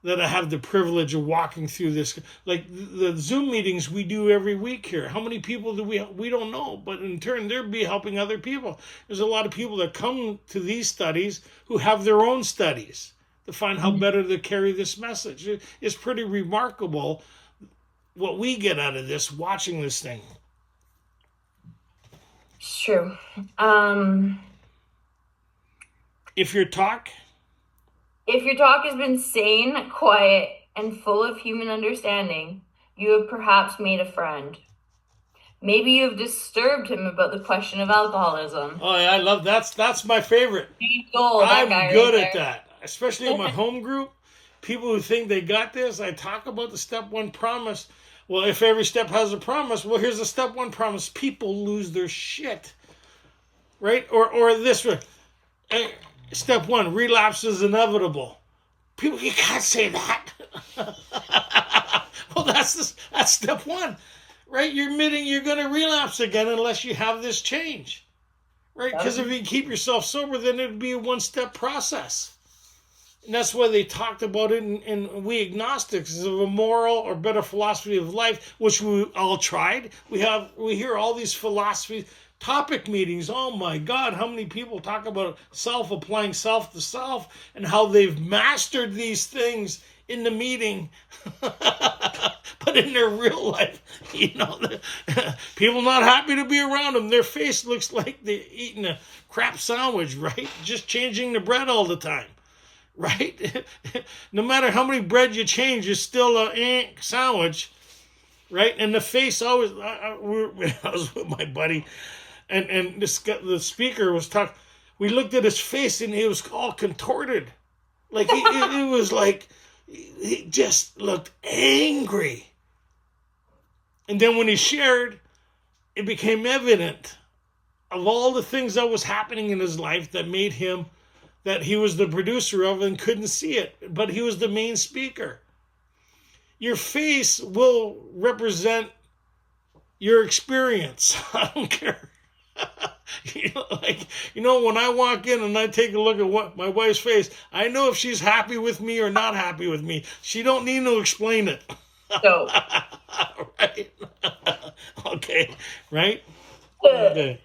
that I have the privilege of walking through this. Like the Zoom meetings we do every week here. How many people do we don't know, but in turn they'll be helping other people. There's a lot of people that come to these studies who have their own studies to find how better to carry this message. It's pretty remarkable what we get out of this, watching this thing. It's true. If your talk has been sane, quiet, and full of human understanding, you have perhaps made a friend. Maybe you have disturbed him about the question of alcoholism. Oh, yeah, I love that's my favorite. I'm good at that, especially in my home group. People who think they got this, I talk about the step 1 promise. Well, if every step has a promise, well, here's the step 1 promise. People lose their shit, right? Or this one. Step 1, relapse is inevitable. People, you can't say that. Well, that's step 1, right? You're admitting you're going to relapse again unless you have this change, right? Because if you keep yourself sober, then it'd be a 1-step process. And that's why they talked about it in We Agnostics as a moral or better philosophy of life, which we all tried. We hear all these philosophies. Topic meetings, oh my God, how many people talk about applying self to self and how they've mastered these things in the meeting. But in their real life, people not happy to be around them. Their face looks like they're eating a crap sandwich, right? Just changing the bread all the time, right? No matter how many bread you change, it's still a sandwich, right? And the face always, I was with my buddy, and the speaker was talking. We looked at his face, and he was all contorted. Like, it was like, he just looked angry. And then when he shared, it became evident of all the things that was happening in his life that made him, that he was the producer of and couldn't see it. But he was the main speaker. Your face will represent your experience. I don't care. When I walk in and I take a look at what my wife's face, I know if she's happy with me or not happy with me. She don't need to explain it. So, right? Okay, right? Okay.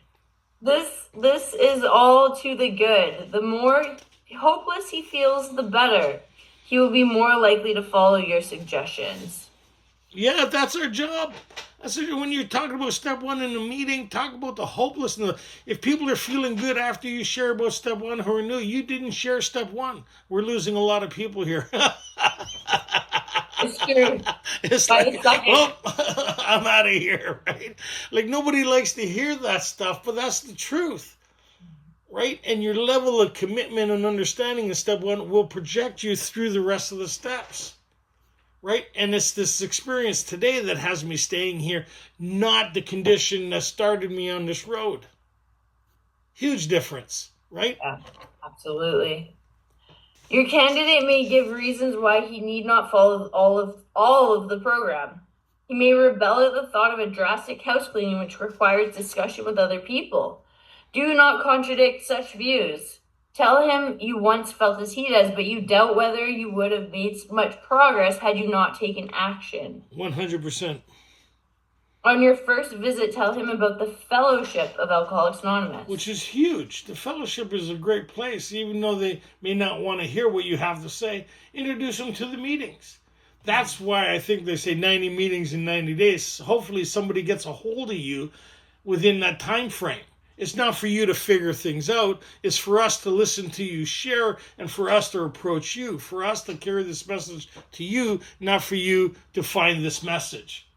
This is all to the good. The more hopeless he feels, the better. He will be more likely to follow your suggestions. Yeah, that's our job. When you're talking about step one in a meeting, talk about the hopelessness. If people are feeling good after you share about step one who are new, you didn't share step one. We're losing a lot of people here. It's true. It's like, oh, I'm out of here, right? Like, nobody likes to hear that stuff, but that's the truth, right? And your level of commitment and understanding in step one will project you through the rest of the steps. Right? And it's this experience today that has me staying here, not the condition that started me on this road. Huge difference, right? Yeah, absolutely. Your candidate may give reasons why he need not follow all of the program. He may rebel at the thought of a drastic house cleaning which requires discussion with other people. Do not contradict such views. Tell him you once felt as he does, but you doubt whether you would have made much progress had you not taken action. 100%. On your first visit, tell him about the fellowship of Alcoholics Anonymous. Which is huge. The fellowship is a great place, even though they may not want to hear what you have to say. Introduce them to the meetings. That's why I think they say 90 meetings in 90 days. Hopefully somebody gets a hold of you within that time frame. It's not for you to figure things out. It's for us to listen to you share and for us to approach you, for us to carry this message to you, not for you to find this message.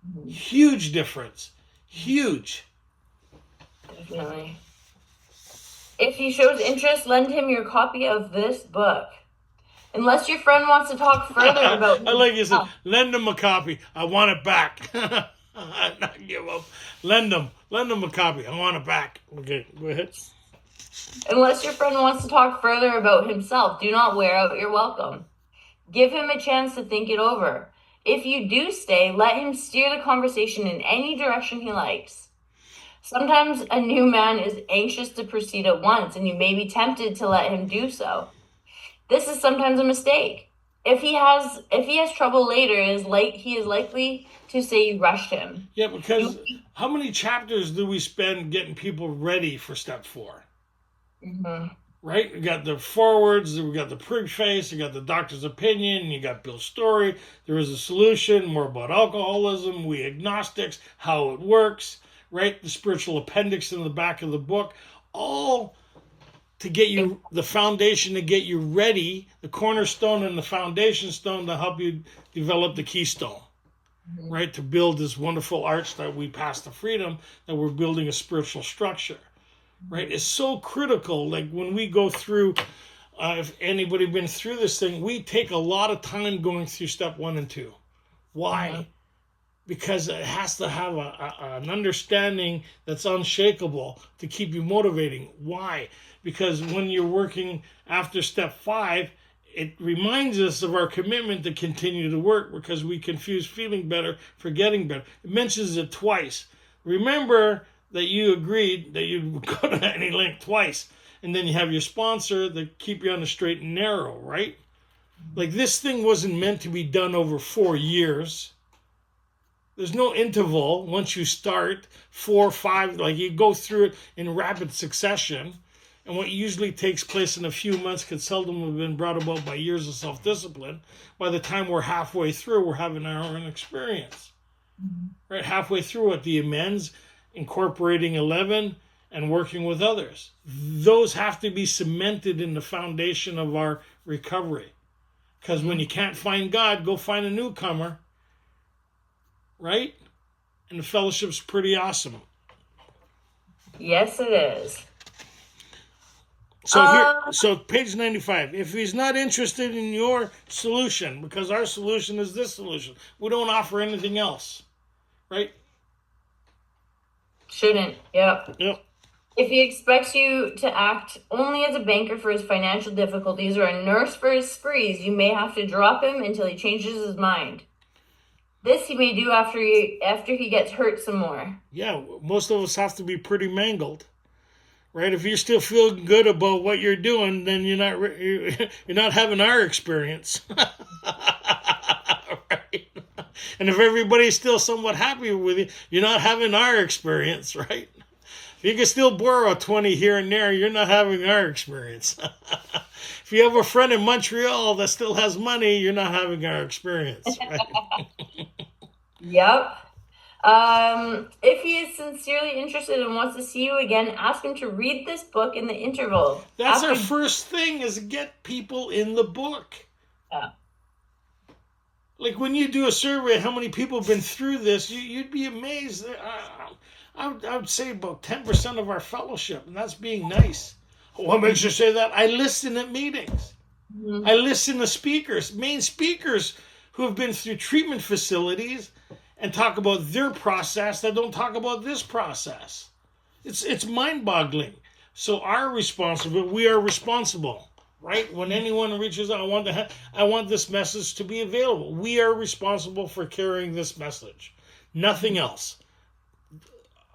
Mm-hmm. Huge difference. Huge. Definitely. If he shows interest, lend him your copy of this book. Unless your friend wants to talk further about... I like you said, lend him a copy. I want it back. Not give up. Lend them a copy. I want it back. Okay, go ahead. Unless your friend wants to talk further about himself, do not wear out your welcome. Give him a chance to think it over. If you do stay, let him steer the conversation in any direction he likes. Sometimes a new man is anxious to proceed at once, and you may be tempted to let him do so. This is sometimes a mistake. If he has trouble later, he is likely to say you rushed him. Yeah, because how many chapters do we spend getting people ready for step 4? Mm-hmm. Right? We got the forwards, we got the preface, we got the doctor's opinion, you got Bill's story, there is a solution, more about alcoholism, we agnostics, how it works, right? The spiritual appendix in the back of the book, all to get you the foundation, to get you ready, the cornerstone and the foundation stone to help you develop the keystone, right? To build this wonderful arch that we pass to freedom, that we're building a spiritual structure, right? It's so critical. Like when we go through, if anybody been through this thing, we take a lot of time going through step 1 and 2. Why? Mm-hmm. Because it has to have an understanding that's unshakable to keep you motivating. Why? Because when you're working after step 5, it reminds us of our commitment to continue to work because we confuse feeling better for getting better. It mentions it twice. Remember that you agreed that you'd go to any length twice. And then you have your sponsor that keep you on the straight and narrow, right? Like this thing wasn't meant to be done over 4 years. There's no interval once you start 4 or 5, like you go through it in rapid succession. And what usually takes place in a few months can seldom have been brought about by years of self-discipline. By the time we're halfway through, we're having our own experience. Right? Halfway through it, the amends, incorporating 11, and working with others. Those have to be cemented in the foundation of our recovery. Because when you can't find God, go find a newcomer. Right? And the fellowship's pretty awesome. Yes, it is. So page 95. If he's not interested in your solution, because our solution is this solution, we don't offer anything else, right? Shouldn't. Yep. Yep. If he expects you to act only as a banker for his financial difficulties or a nurse for his sprees, you may have to drop him until he changes his mind. This he may do after he gets hurt some more. Yeah, most of us have to be pretty mangled. Right, if you're still feeling good about what you're doing, then you're not having our experience, right? And if everybody's still somewhat happy with you, you're not having our experience, right? If you can still borrow 20 here and there, you're not having our experience. If you have a friend in Montreal that still has money, you're not having our experience, right? Yep. If he is sincerely interested and wants to see you again, ask him to read this book in the interval. That's our first thing, is get people in the book. Yeah. Like when you do a survey, how many people have been through this, you'd be amazed. I would say about 10% of our fellowship, and that's being nice. What makes you say that? I listen at meetings. Mm-hmm. I listen to speakers, main speakers who have been through treatment facilities and talk about their process that don't talk about this process. It's mind-boggling. So we are responsible, right? When anyone reaches out, I want this message to be available. We are responsible for carrying this message. Nothing else.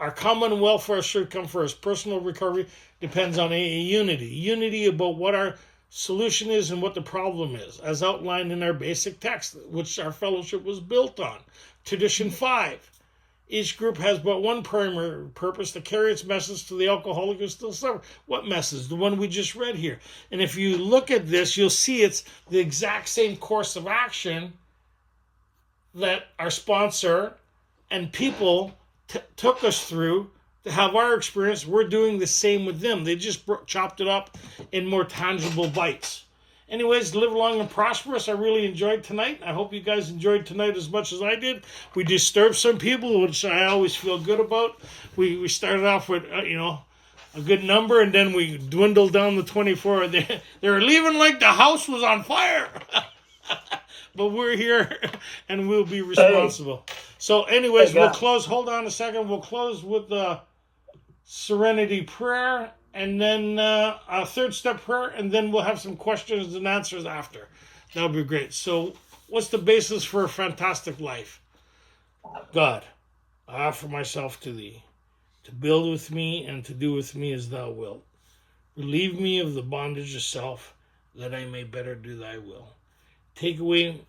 Our common welfare should come first. Personal recovery depends on a unity. Unity about what our solution is and what the problem is, as outlined in our basic text, which our fellowship was built on. Tradition 5. Each group has but one primary purpose: to carry its message to the alcoholic who still suffers. What message? The one we just read here. And if you look at this, you'll see it's the exact same course of action that our sponsor and people took us through to have our experience. We're doing the same with them. They just chopped it up in more tangible bites. Anyways, live long and prosperous. I really enjoyed tonight. I hope you guys enjoyed tonight as much as I did. We disturbed some people, which I always feel good about. We started off with, a good number, and then we dwindled down to 24. They were leaving like the house was on fire. But we're here, and we'll be responsible. So anyways, we'll close. Hold on a second. We'll close with the serenity prayer, and then a third step prayer, and then we'll have some questions and answers after. That'll be great. So what's the basis for a fantastic life? God, I offer myself to thee, to build with me and to do with me as thou wilt. Relieve me of the bondage of self, that I may better do thy will. Take away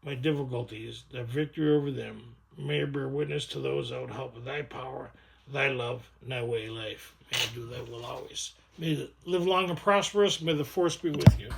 my difficulties, that victory over them may I bear witness to those that would help with thy power, thy love, and thy way of life. May I do thy will always. May you live long and prosperous. May the force be with you.